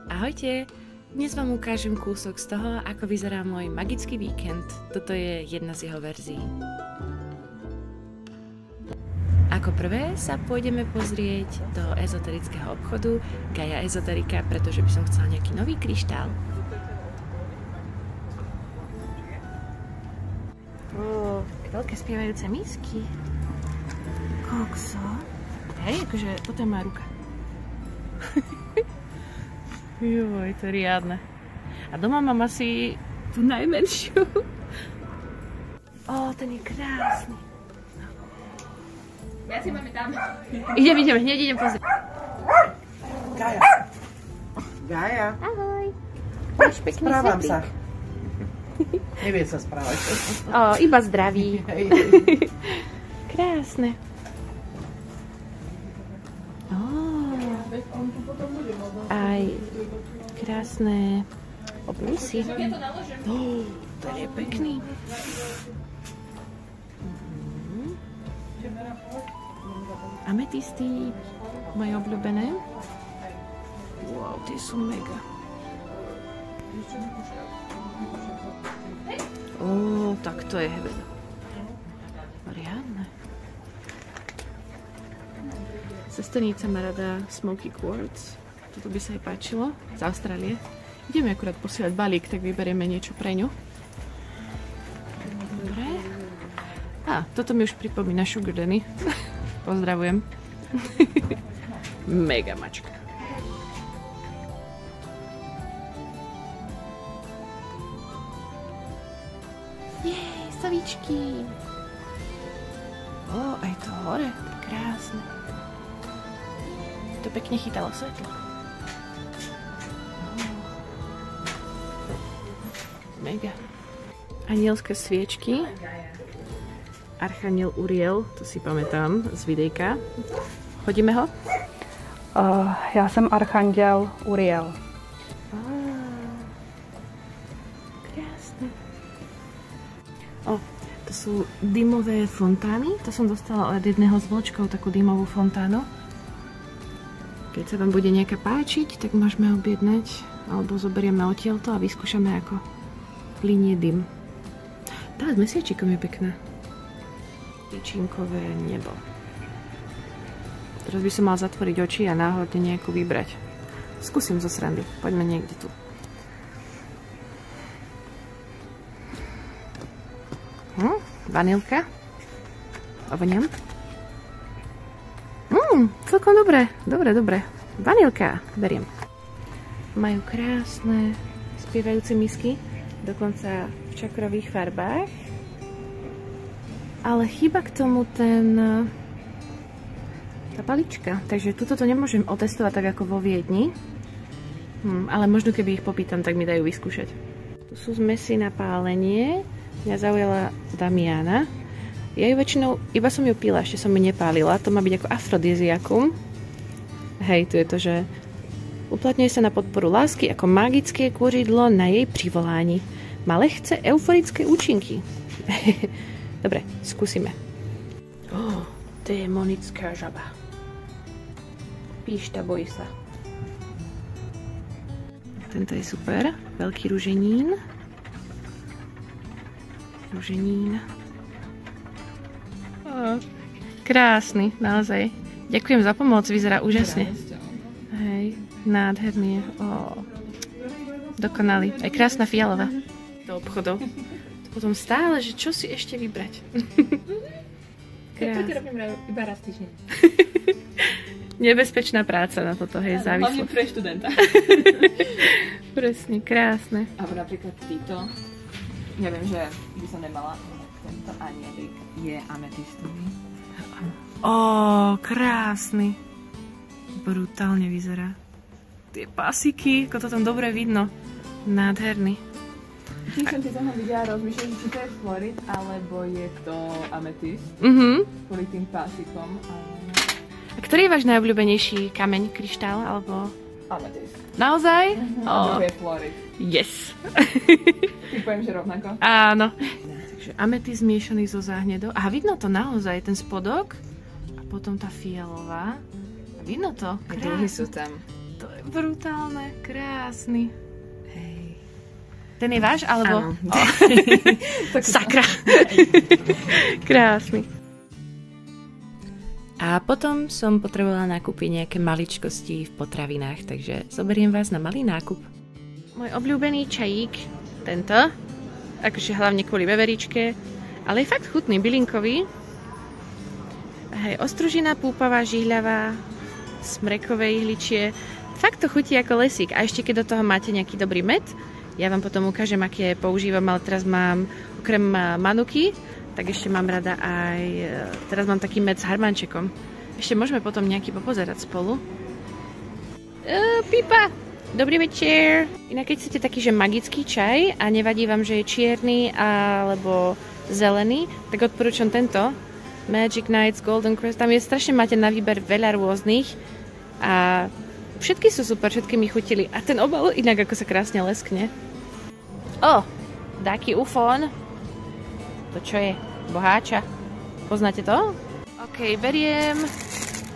Ahojte! Dnes vám ukážem kúsok z toho, ako vyzerá môj magický víkend. Toto je jedna z jeho verzií. Ako prvé sa pôjdeme pozrieť do ezoterického obchodu Gaia Ezoterika, pretože by som chcela nejaký nový kryštál. Veľké spievajúce misky. Kokso. Hej, akože toto je moja ruka. Joj, to je riadne. A doma mám asi tú najmenšiu. Ó, ten je krásny. Ja si máme tam. Idem, hneď idem pozrieť. Gaia. Gaia. Ahoj. Máš pekný Správam svetlík. sa. Nevie sa správať. Ó, iba zdraví. Krásne. Ó, aj krásne obrusy. Ó, to je pekný. Ametisty, moje obľúbené. Wow, tie sú mega. Ó, tak to je heaven. Riadne. Sesternica má rada Smoky Quartz. Toto by sa jej páčilo. Z Austrálie. Ideme akurát posielať balík, tak vyberieme niečo pre ňu. Dobre. A, toto mi už pripomína Sugar Danny. Pozdravujem. Mega mačka. Jej, sovičky. Ó, aj to hore, to je krásne. To pekne chytalo svetlo. Mega. Anielské sviečky. Archaniel Uriel, to si pamätám z videjka. Hodíme ho? Já jsem Archanděl Uriel. Krásne. To sú dymové fontány. To som dostala od jedného z vlčkov, takú dymovú fontánu. Keď sa vám bude nejaká páčiť, tak môžeme objednať, alebo zoberieme odtiaľto a vyskúšame, ako plynie dym. Tá s mesiačikom je pekná. Tyčinkové nebo. Teraz by som mal zatvoriť oči a náhodne nejakú vybrať. Skúsim zo srandy. Poďme niekde tu. Vanilka. Ovoniam. Celkom dobre. Dobre. Vanilka. Beriem. Majú krásne spievajúce misky. Dokonca v čakrových farbách. Ale chýba k tomu tá palička. Takže tuto to nemôžem otestovať tak ako vo Viedni. Ale možno keby ich popýtam, tak mi dajú vyskúšať. Tu sú zmesy na pálenie. Mňa zaujala Damiana. Ja ju väčšinou, iba som ju pila, ešte som ju nepálila. To má byť ako afrodiziakum. Hej, tu je to, že uplatňuje sa na podporu lásky ako magické kôžidlo na jej privolání. Má lehce euforické účinky. Dobre, skúsime. Démonická žaba. Píšta, bojí sa. Tento je super. Veľký ruženín. Krásny, naozaj. Ďakujem za pomoc, vyzerá úžasne. Hej, nádherný. Dokonalý. Aj krásna fialová. Do obchodov. Potom stále, že čo si ešte vybrať. Krásne. To robím iba raz týždeň. Nebezpečná práca na toto, hej, závislosť. Hlavne pre študenta. Presne, krásne. Alebo napríklad títo. Neviem, že by som nemala. Tento anielik je ametistový. Krásny. Brutálne vyzerá. Tie pasiky, ako to tam dobre vidno. Nádherný. Keď som si toho videla, rozmýšľam, či to je florid, alebo je to ametist. Kvôli tým pásikom. A ktorý je váš najobľúbenejší kameň, kryštál, alebo... Ametist. Naozaj? A druhý je florid. Yes. Typujem, že rovnako. Áno. Takže ametist miešaný so záhnedou. A vidno to naozaj, ten spodok. A potom tá fialová. Vidno to? Dlhy sú tam. To je Brutálne, krásny. Hej. Ten je váš, alebo? Áno. Sakra. Krásny. A potom som potrebovala nakúpiť nejaké maličkosti v potravinách, takže zoberiem vás na malý nákup. Môj obľúbený čajík, tento, akože hlavne kvôli veveričke, ale je fakt chutný, bylinkový. Hej, ostružina, púpavá, žihľavá, smrekové ihličie. Fakt to chutí ako lesík. A ešte keď do toho máte nejaký dobrý med, ja vám potom ukážem, aké používam, ale teraz mám okrem manuky, tak ešte mám rada aj, teraz mám taký med s harmančekom. Ešte môžeme potom nejaký popozerať spolu. Pipa! Dobrý večer! Inak keď chcete taký, že magický čaj a nevadí vám, že je čierny alebo zelený, tak odporúčam tento. Magic Nights, Golden Crest, tam je strašne, máte na výber veľa rôznych a všetky sú super, všetky mi chutili. A ten obal inak ako sa krásne leskne. Taký ufón. To čo je? Boháča. Poznáte to? Ok, beriem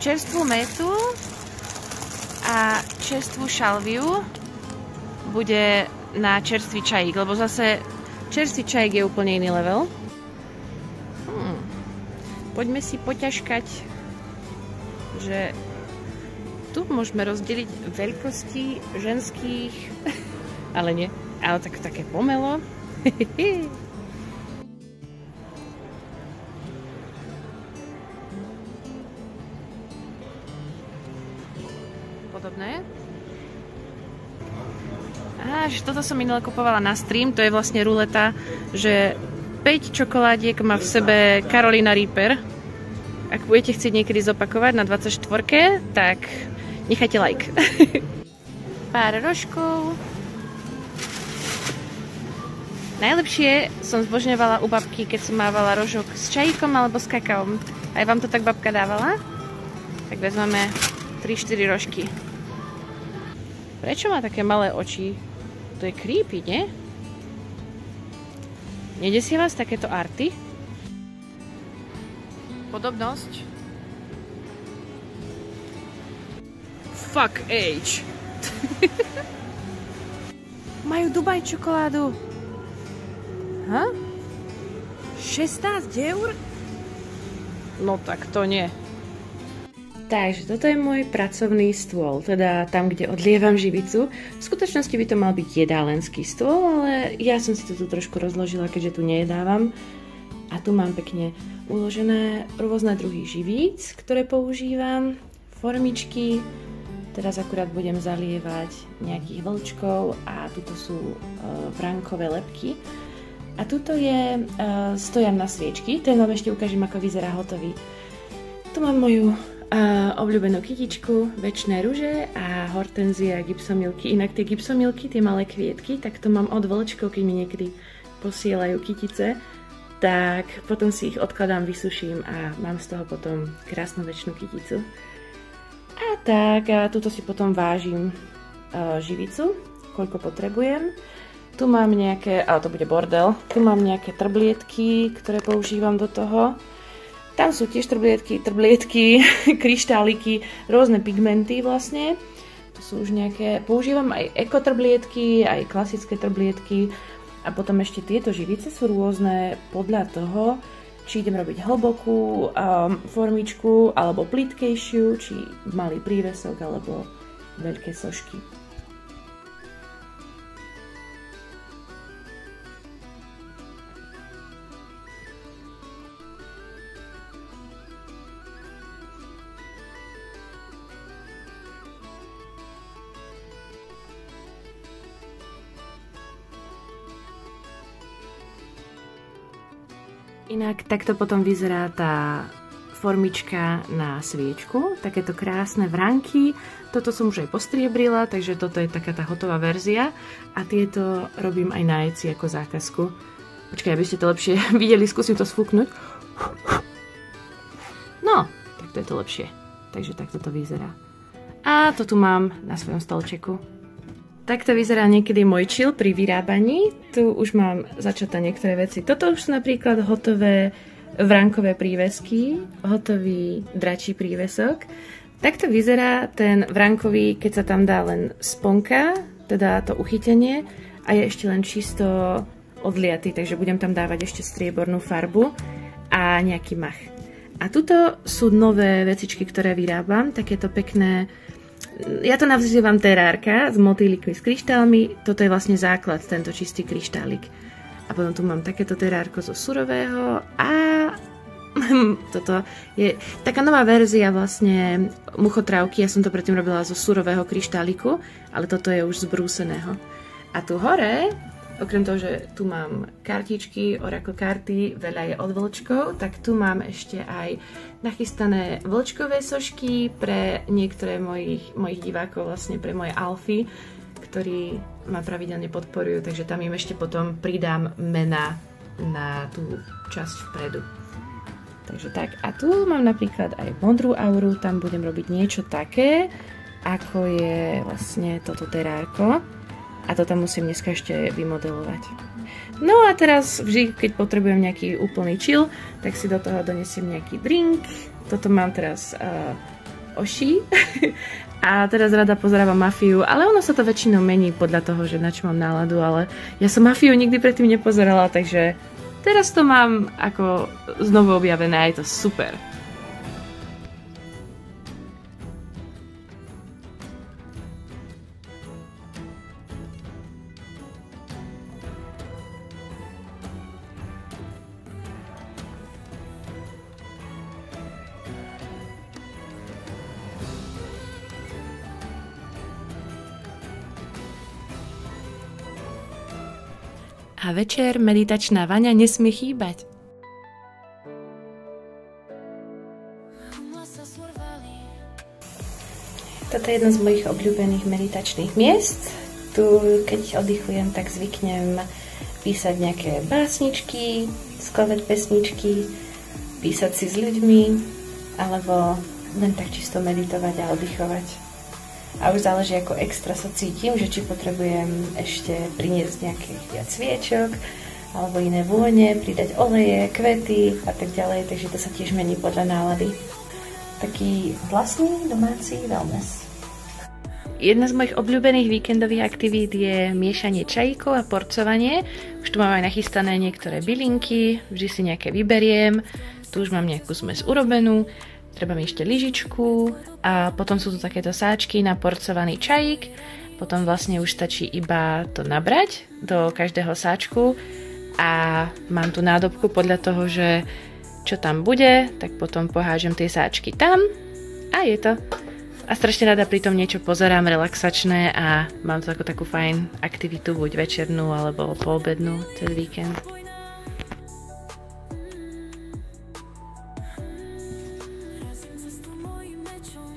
čerstvú metu a čerstvú šalviu. Bude na čerstvý čajík, lebo zase čerstvý čajík je úplne iný level. Poďme si poťažkať, že tu môžeme rozdeliť veľkosti ženských, ale nie, ale také pomelo. Podobné. Toto som minule kupovala na stream, to je vlastne ruleta, že 5 čokoládiek má v sebe Carolina Reaper. Ak budete chcieť niekedy zopakovať na 24, tak nechajte like. Pár rožkov. Najlepšie som zbožňovala u babky, keď som mávala rožok s čajíkom alebo s kakaom. Aj vám to tak babka dávala? Tak vezmeme 3-4 rožky. Prečo má také malé oči? To je creepy, nie? Nedesia vás takéto arty? Podobnosť? Fuck age. Majú Dubaj čokoládu. 16 eur? No tak to nie. Takže toto je môj pracovný stôl, teda tam, kde odlievam živicu. V skutočnosti by to mal byť jedálenský stôl, ale ja som si to tu trošku rozložila, keďže tu nejedávam. A tu mám pekne uložené rôzne druhy živíc, ktoré používam, formičky. Teraz akurát budem zalievať nejakých vlčkov a tuto sú brankové lebky. A tuto je stojan na sviečky, ten vám ešte ukážem, ako vyzerá hotový. Tu mám moju obľúbenú kytičku, večné ruže a hortenzie a gipsomilky. Inak tie gipsomilky, tie malé kvietky, tak to mám od vlčkov, keď mi niekedy posielajú kytice, tak potom si ich odkladám, vysuším a mám z toho potom krásnu večnú kyticu. A tak, a tuto si potom vážim živicu, koľko potrebujem. Tu mám nejaké, ale to bude bordel, tu mám nejaké trblietky, ktoré používam do toho. Tam sú tiež trblietky, kryštáliky, rôzne pigmenty vlastne. To sú už nejaké, používam aj ekotrblietky, aj klasické trblietky. A potom ešte tieto živice sú rôzne podľa toho, či idem robiť hlbokú formičku, alebo plytkejšiu, či malý prívesok, alebo veľké sošky. Inak takto potom vyzerá tá formička na sviečku, takéto krásne vranky. Toto som už aj postriebrila, takže toto je taká tá hotová verzia a tieto robím aj na Etsy ako zákazku. Počkaj, aby ste to lepšie videli, skúsim to sfúknuť. No, tak to je to lepšie. Takže takto to vyzerá. A to tu mám na svojom stolčeku. Takto vyzerá niekedy môj chill pri vyrábaní. Tu už mám začaté niektoré veci. Toto už sú napríklad hotové vrankové prívesky, hotový dračí prívesok. Takto vyzerá ten vránkový, keď sa tam dá len sponka, teda to uchytenie, a je ešte len čisto odliatý, takže budem tam dávať ešte striebornú farbu a nejaký mach. A tuto sú nové vecičky, ktoré vyrábam, takéto pekné, ja to nazývam terárka s motýlikmi, s kryštálmi, toto je vlastne základ, tento čistý kryštálik. A potom tu mám takéto terárko zo surového a toto je taká nová verzia vlastne muchotrávky, ja som to predtým robila zo surového kryštáliku, ale toto je už z brúseného. A tu hore, okrem toho, že tu mám kartičky, oracle karty, veľa je od vlčkov, tak tu mám ešte aj nachystané vlčkové sošky pre niektoré mojich divákov, vlastne pre moje alfy, ktorí ma pravidelne podporujú, takže tam im ešte potom pridám mena na tú časť vpredu. Takže tak, a tu mám napríklad aj modrú auru, tam budem robiť niečo také, ako je vlastne toto terárko. A to tam musím dneska ešte vymodelovať. No a teraz vždy, keď potrebujem nejaký úplný chill, tak si do toho donesiem nejaký drink. Toto mám teraz oši. A teraz rada pozerávam Mafiu, ale ono sa to väčšinou mení podľa toho, že na čo mám náladu, ale ja som Mafiu nikdy predtým nepozerala, takže teraz to mám ako znovu objavené a je to super. A večer meditačná vaňa nesmie chýbať. Toto je jedno z mojich obľúbených meditačných miest. Tu, keď oddychujem, tak zvyknem písať nejaké básničky, skladať pesničky, písať si s ľuďmi, alebo len tak čisto meditovať a oddychovať. A už záleží, ako extra sa cítim, že či potrebujem ešte priniesť nejakých viac sviečok, alebo iné vône, pridať oleje, kvety a tak ďalej, takže to sa tiež mení podľa nálady. Taký vlastný domáci wellness. Jedna z mojich obľúbených víkendových aktivít je miešanie čajíkov a porcovanie. Už tu mám aj nachystané niektoré bylinky, vždy si nejaké vyberiem. Tu už mám nejakú zmes urobenú. Treba mi ešte lyžičku a potom sú tu takéto sáčky na porcovaný čajík. Potom vlastne už stačí iba to nabrať do každého sáčku a mám tu nádobku podľa toho, že čo tam bude, tak potom pohážem tie sáčky tam a je to. A strašne rada pri tom niečo pozerám relaxačné a mám to ako takú fajn aktivitu, buď večernú alebo poobednú cez víkend.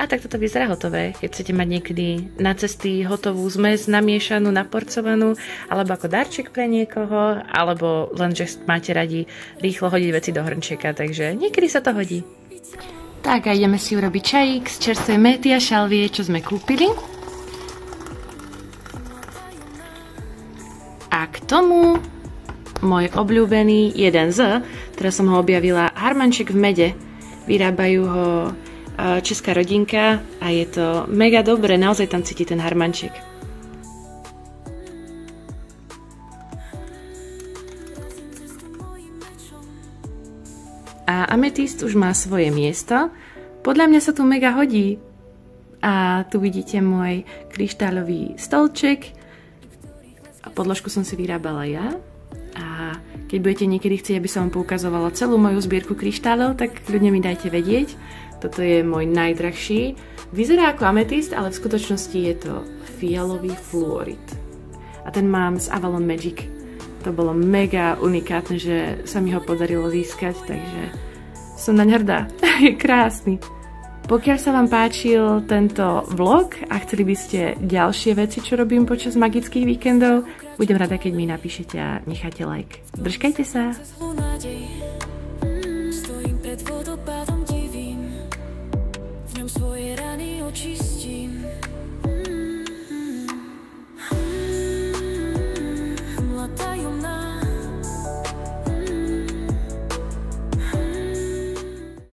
A tak toto vyzerá hotové, keď chcete mať niekedy na cesty hotovú zmes namiešanú, naporcovanú, alebo ako darček pre niekoho, alebo len, že máte radi rýchlo hodiť veci do hrnčeka, takže niekedy sa to hodí. Tak a ideme si urobiť čajík z čerstvej mäty a šalvie, čo sme kúpili. A k tomu môj obľúbený jeden z, teraz som ho objavila, harmanček v mede. Vyrábajú ho česká rodinka a je to mega dobré, naozaj tam cíti ten harmanček. A ametist už má svoje miesto. Podľa mňa sa tu mega hodí. A tu vidíte môj kryštáľový stolček. A podložku som si vyrábala ja. A keď budete niekedy chcieť, aby som vám poukazovala celú moju zbierku kryštálov, tak ľudne mi dajte vedieť. Toto je môj najdrahší. Vyzerá ako ametist, ale v skutočnosti je to fialový fluorid. A ten mám z Avalon Magic. To bolo mega unikátne, že sa mi ho podarilo získať, takže som naň hrdá. Je krásny. Pokiaľ sa vám páčil tento vlog a chceli by ste ďalšie veci, čo robím počas magických víkendov, budem rada, keď mi napíšete a necháte like. Držkajte sa!